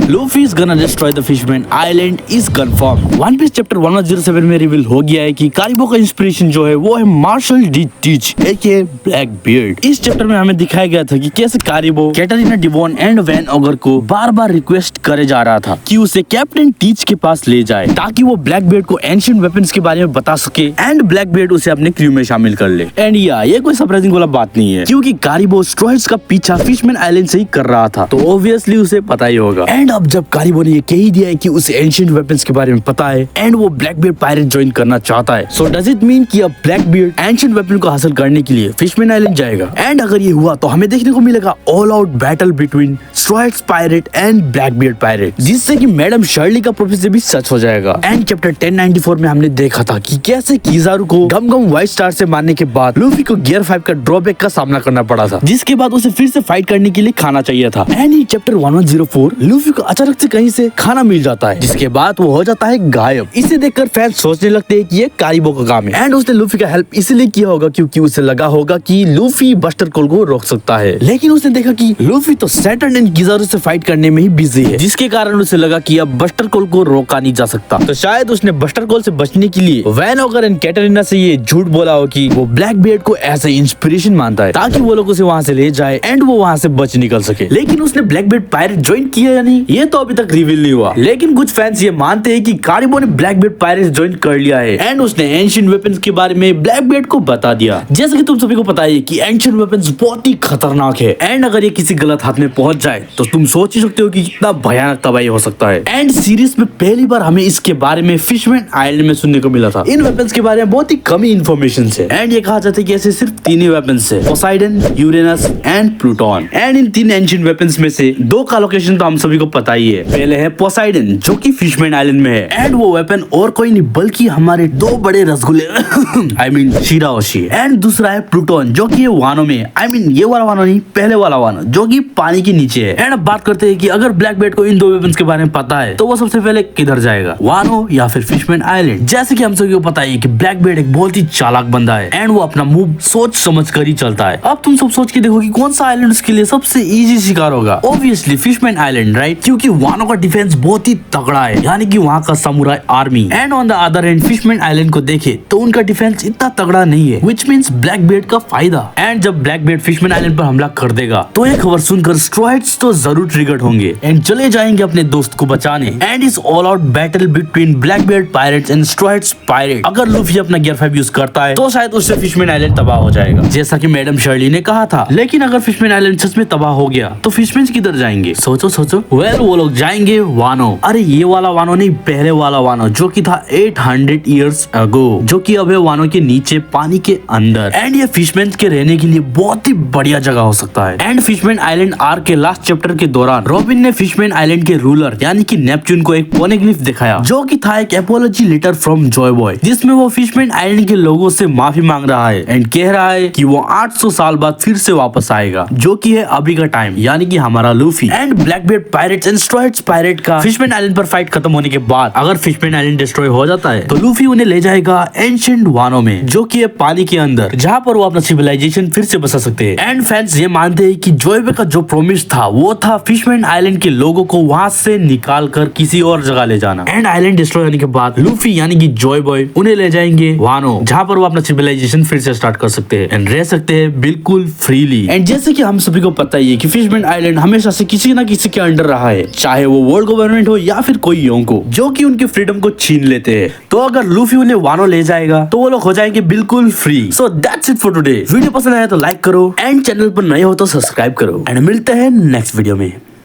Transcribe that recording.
Luffy is gonna destroy the Fishman Island is confirm. One Piece chapter 1107 में reveal हो गया है कि कारिबो का इंस्पिरेशन जो है वो है Marshall D Teach AKA Black Beard. इस चैप्टर में हमें दिखाया गया था कि कैसे Caribou Catarina Devon and Van Augur को बार बार रिक्वेस्ट करे जा रहा था कि उसे कैप्टन टीच के पास ले जाए ताकि वो ब्लैक बियर्ड को एंशिएंट वेपन्स के बारे में बता सके एंड ब्लैक बियर्ड उसे अपने क्रू में शामिल कर ले। एंड ये कोई सरप्राइजिंग वाला बात नहीं है क्योंकि कारिबो स्ट्रॉयड्स का पीछा फिशमैन आइलैंड से ही कर रहा था, तो ऑब्वियसली उसे पता ही होगा। एंड अब जब कारिबो ने ये कह ही दिया है कि उसे एंशिएंट वेपन्स के बारे में पता है एंड वो ब्लैक बियर्ड पायरेट ज्वाइन करना चाहता है, सो डज इट मीन कि अब ब्लैक बियर्ड एंशिएंट वेपन को हासिल करने के लिए फिशमैन आइलैंड जाएगा? एंड अगर ये हुआ तो हमें देखने को मिलेगा all out battle between Straw Hats pirate and Black Beard pirate, जिससे कि मैडम शर्ली का प्रोफेसी भी सच हो जाएगा। एंड चैप्टर 1094 में हमने देखा था कि कैसे किजारू को गम गम व्हाइट स्टार से मारने के बाद लूफी को गियर 5 का ड्रॉबैक का सामना करना पड़ा था, जिसके बाद उसे फिर से फाइट करने के लिए खाना चाहिए था। एंड इन चैप्टर 1104 लूफी को अचानक से कहीं से खाना मिल जाता है, जिसके बाद वो हो जाता है गायब। इसे देखकर फैंस सोचने लगते हैं कि ये कारिबो का काम है एंड उसने लूफी का हेल्प इसलिए किया होगा क्योंकि उसे लगा होगा कि लूफी बस्टर कोल को रोक सकता है, लेकिन उसने देखा कि लूफी तो सैटर्न एंड किजारू से फाइट करने में ही बिजी है, जिसके कारण उसे लगा कि अब बस्टर कोल को रोका नहीं जा सकता। तो शायद उसने बस्टर कोल से बचने के लिए वैन ओगर एंड कैटरीना से ये झूठ बोला हो कि वो ब्लैक बियर्ड को ऐसे इंस्पिरेशन मानता है ताकि वो लोग उसे वहाँ से ले जाए एंड वो वहाँ से बच निकल सके। लेकिन उसने ब्लैक बियर्ड पायरेट ज्वाइन किया या नहीं ये तो अभी तक रिवील नहीं हुआ, लेकिन कुछ फैंस ये मानते हैं कि कारिबो ने ब्लैक बियर्ड पायरेट ज्वाइन कर लिया है एंड उसने एंशिएंट वेपन्स के बारे में ब्लैक बियर्ड को बता दिया। जैसे कि तुम सभी को पता है कि एंशिएंट वेपन्स बहुत ही खतरनाक है एंड अगर ये किसी गलत हाथ में पहुंच जाए तो तुम सोच ही सकते हो कि कितना भयानक तबाही हो सकता है। एंड सीरीज में पहली बार हमें इसके बारे में फिशमैन आइलैंड में सुनने को मिला था। इन वेपन्स के बारे में बहुत ही कम ही इन्फॉर्मेशन है एंड ये कहा जाता है कि ऐसे सिर्फ 3 ही वेपन्स है, Poseidon, Uranus and Pluton. And इन 3 एंशिएंट वेपन्स में से 2 का लोकेशन तो हम सभी को पता ही है। पहले है पोसाइडन जो कि फिशमैन आइलैंड में है एंड वो वेपन और कोई नहीं बल्कि हमारे 2 बड़े रसगुल्ले आई मीन शिराओशी। एंड दूसरा है प्लूटोन जो कि वानो में, आई मीन ये वाला वानो नहीं, पहले वाला वानो जो कि पानी के नीचे है। एंड अब बात करते हैं कि अगर ब्लैक बियर्ड को इन 2 वेपन्स के बारे में पता है तो वो सबसे पहले किधर जाएगा, वानो या फिर फिशमैन आइलैंड? जैसे कि हम सभी को पता है कि ब्लैक बियर्ड एक बहुत ही चालाक बंदा है एंड वो अपना मूव सोच समझ कर ही चलता है। अब तुम सब सोच के देखो कि कौन सा आइलैंड उसके लिए सबसे इजी शिकार होगा। Obviously Fishman Island, right? क्योंकि वानो का डिफेंस बहुत ही तगड़ा है, यानी कि वहाँ का samurai army. And on the other hand Fishman Island को देखे तो उनका डिफेंस इतना तगड़ा नहीं है, व्हिच मींस ब्लैक बियर्ड का फायदा। एंड जब ब्लैक बियर्ड फिशमैन आइलैंड पर हमला कर देगा तो ये खबर सुनकर स्ट्रॉयड्स तो जरूर ट्रिगर होंगे एंड चले जाएंगे अपने दोस्त को बचाने। एंड इस all out battle between Black Beard pirates and Straw Hats pirate, अगर लूफी अपना गियर 5 यूज करता है तो शायद उससे फिशमैन आइलैंड तबाह हो जाएगा जैसा कि मैडम शर्ली ने कहा था। लेकिन अगर फिशमैन आइलैंड सच में तबाह हो गया तो फिशमैन किधर जाएंगे? सोचो सोचो। वेल वो लोग जाएंगे वानो। अरे ये वाला वानो नहीं, पहले वाला वानो जो कि था 800 इयर्स अगो, जो कि अब है वानो के नीचे पानी के अंदर। एंड ये फिशमैन के रहने के लिए बहुत ही बढ़िया जगह हो सकता है। एंड फिशमैन आइलैंड आर्क के लास्ट चैप्टर के दौरान रॉबिन ने फिशमैन आइलैंड के रूलर यानी कि नेपच्यून को एक पोनेग्लिफ दिखाया जो कि था एक apology letter from Joy Boy, जिसमें वो फिशमैन आइलैंड के लोगों से माफी मांग रहा है एंड कह रहा है कि वो 800 साल बाद फिर से वापस आएगा, जो कि है अभी का टाइम, यानी कि हमारा Luffy. And Black Beard pirates and Straw Hats pirate का फिशमैन आइलैंड पर फाइट खत्म होने के बाद अगर फिशमैन आइलैंड डिस्ट्रॉय हो जाता है तो लूफी उन्हें ले जाएगा एंशिएंट वानो में, जो कि है पानी के अंदर, जहाँ पर वो अपना सिविलाइजेशन फिर से बसा सकते हैं। एंड फैंस ये मानते हैं कि जॉय बॉय का जो प्रॉमिस था वो था फिशमैन आइलैंड के लोगों को वहां से निकाल कर किसी और जगह ले जाना। एंड आइलैंड डिस्ट्रॉय होने के बाद लूफी यानी कि जॉय बॉय उन्हें ले जाएंगे वानो, जहाँ पर वो अपना सिविलाइजेशन फिर से स्टार्ट कर सकते हैं एंड रह सकते हैं बिल्कुल फ्रीली। एंड जैसे कि हम सभी को पता ही है कि फिशमैन आइलैंड हमेशा से किसी न किसी के अंडर रहा है, चाहे वो वर्ल्ड गवर्नमेंट हो या फिर कोई योंको, जो कि उनकी फ्रीडम को छीन लेते हैं। तो अगर लूफी उन्हें वानो ले जाएगा तो वो लोग हो जाएंगे बिल्कुल free. So that's it for today. Video पसंद आया तो लाइक करो एंड चैनल पर नए हो तो सब्सक्राइब करो एंड मिलते हैं नेक्स्ट वीडियो में।